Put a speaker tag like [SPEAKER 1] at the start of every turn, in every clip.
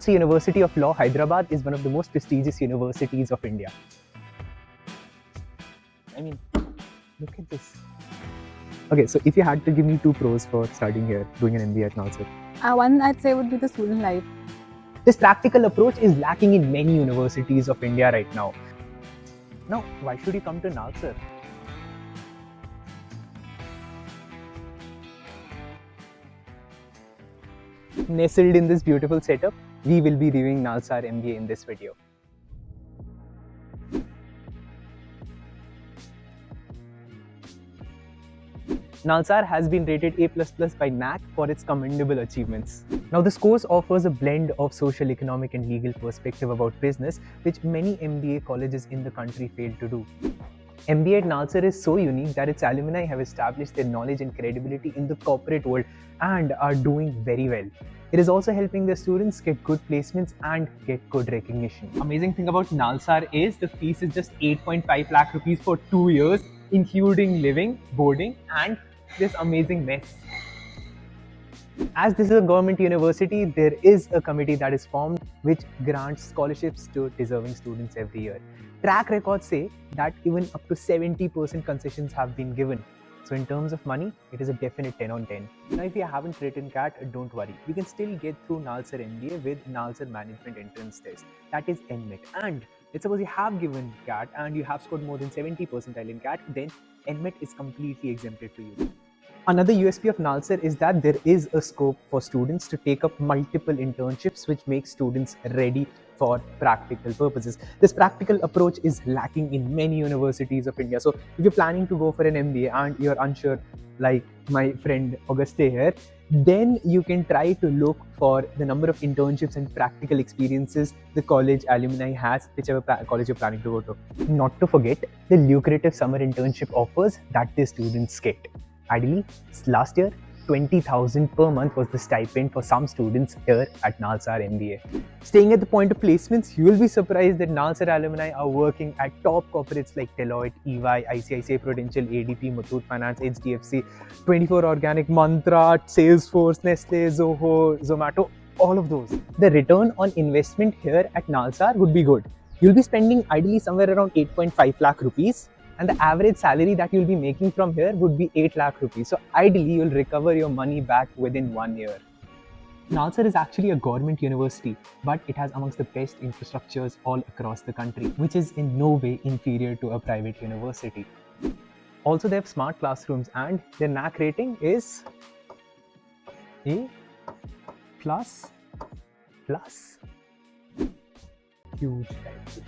[SPEAKER 1] So University of Law Hyderabad is one of the most prestigious universities of India. I mean, look at this. Okay, so if you had to give me two pros for studying here, doing an MBA at NALSAR.
[SPEAKER 2] One I'd say would be the student life.
[SPEAKER 1] This practical approach is lacking in many universities of India right now. Now, why should you come to NALSAR? Nestled in this beautiful setup, we will be reviewing NALSAR MBA in this video. NALSAR has been rated A++ by NAC for its commendable achievements. Now, this course offers a blend of social, economic and legal perspective about business, which many MBA colleges in the country fail to do. MBA at NALSAR is so unique that its alumni have established their knowledge and credibility in the corporate world and are doing very well. It is also helping the students get good placements and get good recognition. Amazing thing about NALSAR is the fees is just 8.5 lakh rupees for 2 years, including living, boarding and this amazing mess. As this is a government university, there is a committee that is formed which grants scholarships to deserving students every year. Track records say that even up to 70% concessions have been given. So in terms of money, it is a definite 10 on 10. Now if you haven't written CAT, don't worry. You can still get through NALSAR MBA with NALSAR Management Entrance Test. That is NMET. And let's suppose you have given CAT and you have scored more than 70 percentile in CAT, then NMET is completely exempted to you. Another USP of NALSAR is that there is a scope for students to take up multiple internships, which makes students ready for practical purposes. This practical approach is lacking in many universities of India. So if you're planning to go for an MBA and you're unsure, like my friend Auguste here, then you can try to look for the number of internships and practical experiences the college alumni has, whichever college you're planning to go to. Not to forget the lucrative summer internship offers that the students get. Ideally, last year, 20,000 per month was the stipend for some students here at NALSAR MBA. Staying at the point of placements, you will be surprised that NALSAR alumni are working at top corporates like Deloitte, EY, ICICI Prudential, ADP, Muthoot Finance, HDFC, 24 Organic, Mantra, Salesforce, Nestle, Zoho, Zomato, all of those. The return on investment here at NALSAR would be good. You'll be spending ideally somewhere around 8.5 lakh rupees. And the average salary that you'll be making from here would be 8 lakh rupees. So ideally, you'll recover your money back within 1 year. NALSAR is actually a government university, but it has amongst the best infrastructures all across the country, which is in no way inferior to a private university. Also, they have smart classrooms and their NAC rating is A++. Huge type.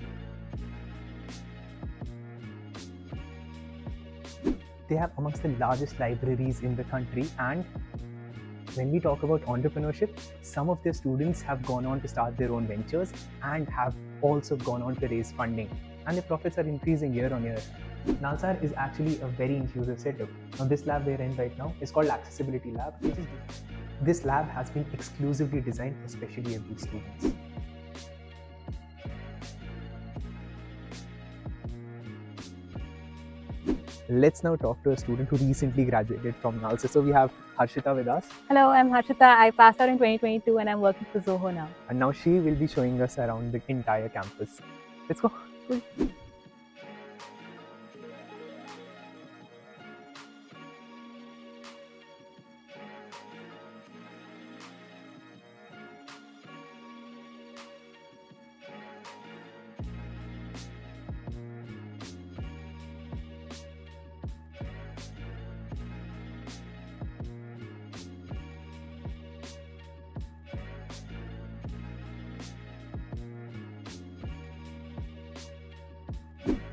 [SPEAKER 1] They have amongst the largest libraries in the country, and when we talk about entrepreneurship, some of their students have gone on to start their own ventures and have also gone on to raise funding, and their profits are increasing year on year. NALSAR is actually a very inclusive setup. Now this lab we're in right now is called Accessibility Lab, which is this lab has been exclusively designed for specially abled students. Let's now talk to a student who recently graduated from NALSAR. So we have Harshita with us.
[SPEAKER 2] Hello, I'm Harshita. I passed out in 2022 and I'm working for Zoho now.
[SPEAKER 1] And now she will be showing us around the entire campus. Let's go.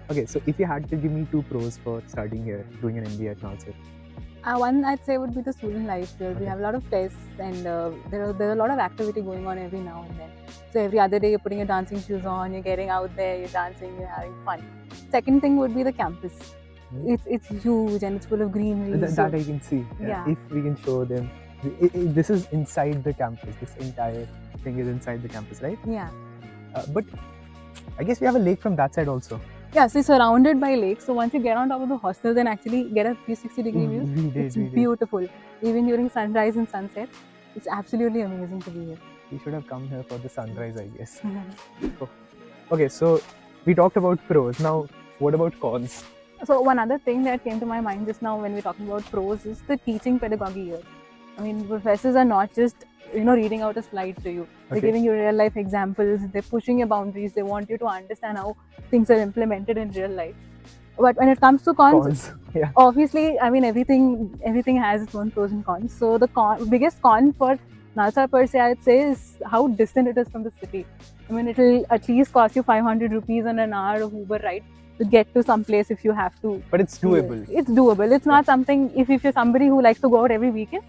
[SPEAKER 1] Okay, so if you had to give me two pros for studying here, doing an MBA at NALSAR.
[SPEAKER 2] One I'd say would be the student life here. We
[SPEAKER 1] Okay.
[SPEAKER 2] have a lot of tests and there's a lot of activity going on every now and then. So every other day you're putting your dancing shoes on, you're getting out there, you're dancing, you're having fun. Second thing would be the campus. It's huge and it's full of greenery.
[SPEAKER 1] That I can see.
[SPEAKER 2] Yeah.
[SPEAKER 1] If we can show them. This is inside the campus. This entire thing is inside the campus, right?
[SPEAKER 2] Yeah.
[SPEAKER 1] But I guess we have a lake from that side also.
[SPEAKER 2] Yeah, so it's surrounded by lakes. So once you get on top of the hostels and actually get a 360-degree view, it's beautiful. Even during sunrise and sunset, it's absolutely amazing to be here.
[SPEAKER 1] We should have come here for the sunrise, I guess. Okay, so we talked about pros. Now, what about cons?
[SPEAKER 2] So one other thing that came to my mind just now when we're talking about pros is the teaching pedagogy here. I mean, professors are not just reading out a slide to you. They're
[SPEAKER 1] Okay.
[SPEAKER 2] giving you real life examples. They're pushing your boundaries. They want you to understand how things are implemented in real life. But when it comes to cons,
[SPEAKER 1] Yeah.
[SPEAKER 2] obviously, I mean everything has its own pros and cons. So the biggest con for NALSAR per se, I'd say, is how distant it is from the city. I mean, it'll at least cost you 500 rupees and an hour of Uber ride to get to some place if you have to.
[SPEAKER 1] But it's doable.
[SPEAKER 2] It's doable. It's not something, if you're somebody who likes to go out every weekend,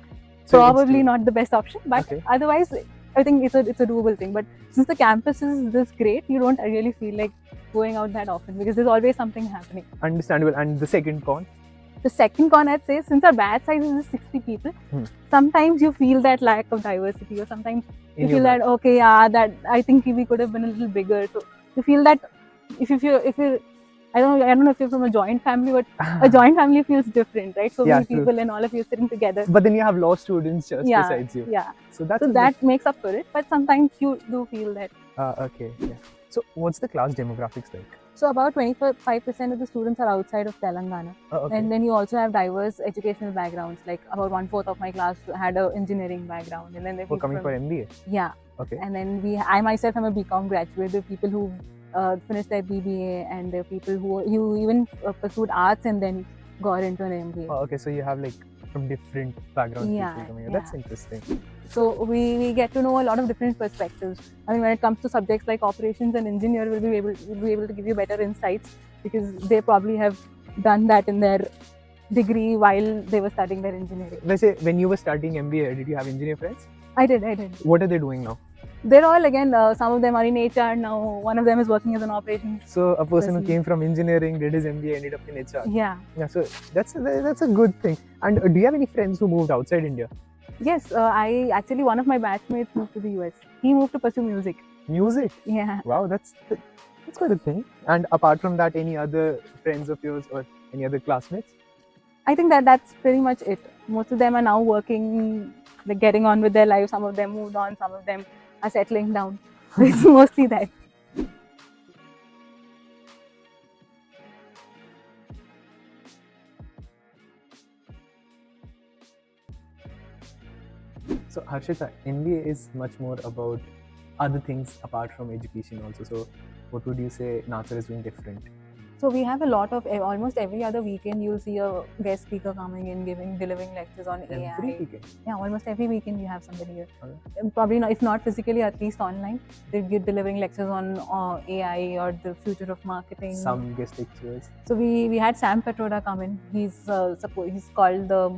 [SPEAKER 1] So
[SPEAKER 2] probably not the best option. But
[SPEAKER 1] Okay.
[SPEAKER 2] otherwise, I think it's a doable thing. But since the campus is this great, you don't really feel like going out that often because there's always something happening.
[SPEAKER 1] Understandable. And the second con?
[SPEAKER 2] The second con, I'd say, since our batch size is just 60 people, sometimes you feel that lack of diversity, or sometimes you feel that, okay, yeah, that I think we could have been a little bigger. So you feel that if you're I don't know if you're from a joint family, but a joint family feels different, right? So many people and all of you sitting together.
[SPEAKER 1] But then you have law students just besides you.
[SPEAKER 2] Yeah.
[SPEAKER 1] So
[SPEAKER 2] that makes up for it. But sometimes you do feel that.
[SPEAKER 1] Okay. Yeah. So what's the class demographics like?
[SPEAKER 2] So about 25% of the students are outside of Telangana. And then you also have diverse educational backgrounds. Like about 1/4 of my class had an engineering background. And then
[SPEAKER 1] people coming for MBA?
[SPEAKER 2] Yeah. Okay. And then I myself am a BCom graduate. There are people who finished their BBA, and there are people who even pursued arts and then got into an MBA.
[SPEAKER 1] Okay, so you have like from different backgrounds people coming here. That's interesting.
[SPEAKER 2] So we get to know a lot of different perspectives. I mean, when it comes to subjects like operations and engineer, we'll be able to give you better insights because they probably have done that in their degree while they were studying their engineering.
[SPEAKER 1] Let's say when you were studying MBA, did you have engineer friends?
[SPEAKER 2] I did.
[SPEAKER 1] What are they doing now?
[SPEAKER 2] They're all, again, some of them are in HR now. One of them is working as an operations.
[SPEAKER 1] So a person who came from engineering, did his MBA, ended up in HR.
[SPEAKER 2] Yeah.
[SPEAKER 1] So that's a good thing. And do you have any friends who moved outside India?
[SPEAKER 2] Yes, one of my batchmates moved to the US. He moved to pursue music.
[SPEAKER 1] Music?
[SPEAKER 2] Yeah.
[SPEAKER 1] Wow, that's quite a thing. And apart from that, any other friends of yours or any other classmates?
[SPEAKER 2] I think that's pretty much it. Most of them are now working, like getting on with their life. Some of them moved on, some of them are settling down. It's mostly that.
[SPEAKER 1] So Harshita, MBA is much more about other things apart from education also. So what would you say NALSAR is doing different?
[SPEAKER 2] So we have a lot of, almost every other weekend you'll see a guest speaker coming in, delivering lectures on AI.
[SPEAKER 1] Every weekend?
[SPEAKER 2] Yeah, almost every weekend you have somebody here. Okay. Probably not, if not physically, at least online. They're delivering lectures on AI or the future of marketing.
[SPEAKER 1] Some guest lectures.
[SPEAKER 2] So we had Sam Petroda come in. He's called the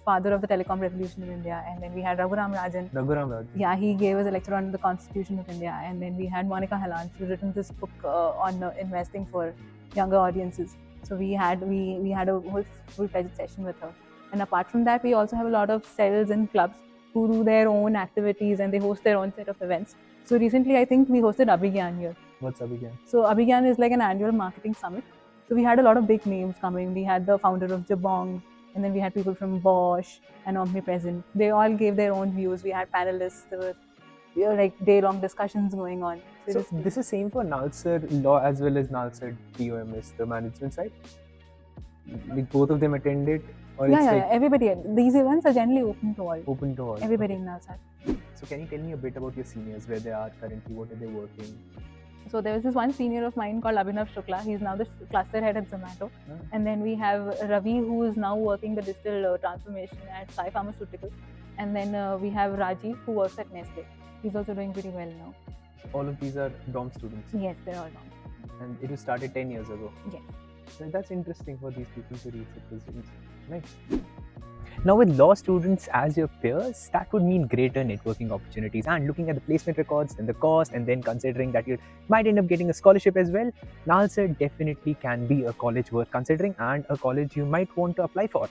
[SPEAKER 2] father of the telecom revolution in India. And then we had Raghuram Rajan. Yeah, he gave us a lecture on the Constitution of India. And then we had Monica Halans, who's written this book on investing for younger audiences. So we had a whole full-fledged session with her. And apart from that, we also have a lot of cells and clubs who do their own activities and they host their own set of events. So recently, I think we hosted Abhigyan here.
[SPEAKER 1] What's Abhigyan?
[SPEAKER 2] So Abhigyan is like an annual marketing summit. So we had a lot of big names coming. We had the founder of Jabong, and then we had people from Bosch and Omnipresent. They all gave their own views. We had panelists. There were like day-long discussions going on.
[SPEAKER 1] So this is same for NALSAR Law as well as NALSAR TOMS, the management side? Like both of them attended? Or
[SPEAKER 2] everybody. These events are generally open to all.
[SPEAKER 1] Open to all.
[SPEAKER 2] Everybody in NALSAR.
[SPEAKER 1] So can you tell me a bit about your seniors, where they are currently, what are they working?
[SPEAKER 2] So there was this one senior of mine called Abhinav Shukla. He's now the cluster head at Zomato. And then we have Ravi, who is now working the digital transformation at Sai Pharmaceutical. And then we have Rajiv, who works at Nestle. He's also doing pretty well now.
[SPEAKER 1] All of these are dorm students?
[SPEAKER 2] Yes, they're all dorm.
[SPEAKER 1] And it was started 10 years ago?
[SPEAKER 2] Yes.
[SPEAKER 1] So that's interesting for these people to reach such positions. Nice. Now with law students as your peers, that would mean greater networking opportunities. And looking at the placement records and the cost, and then considering that you might end up getting a scholarship as well, NALSAR definitely can be a college worth considering and a college you might want to apply for.